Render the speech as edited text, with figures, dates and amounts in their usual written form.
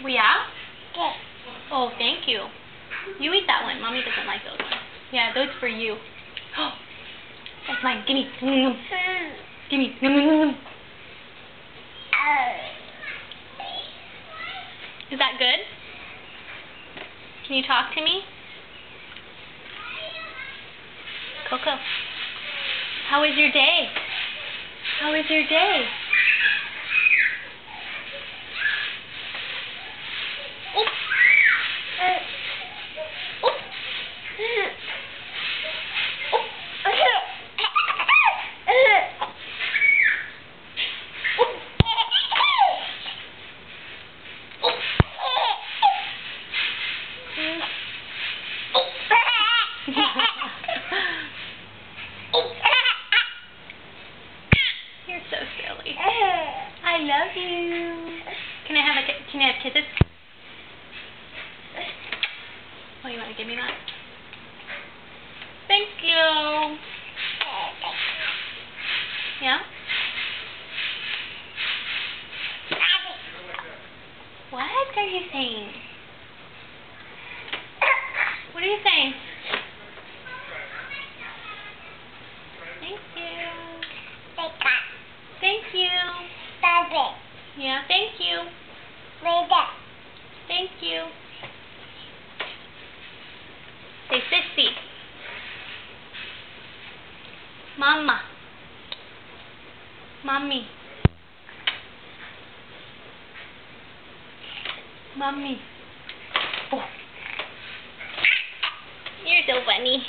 Yeah? Oh, thank you. You eat that one. Mommy doesn't like those ones. Yeah, those for you. That's mine. Gimme. Gimme. Is that good? Can you talk to me? Coco, how was your day? How was your day? You're so silly. I love you. Can I have kisses? Oh, you want to give me that? Thank you. Yeah? What are you saying? What are you saying? Thank you. Thank you. Yeah, thank you. Thank you. Say sissy. Mama. Mommy. Mommy. Oh. You're so funny.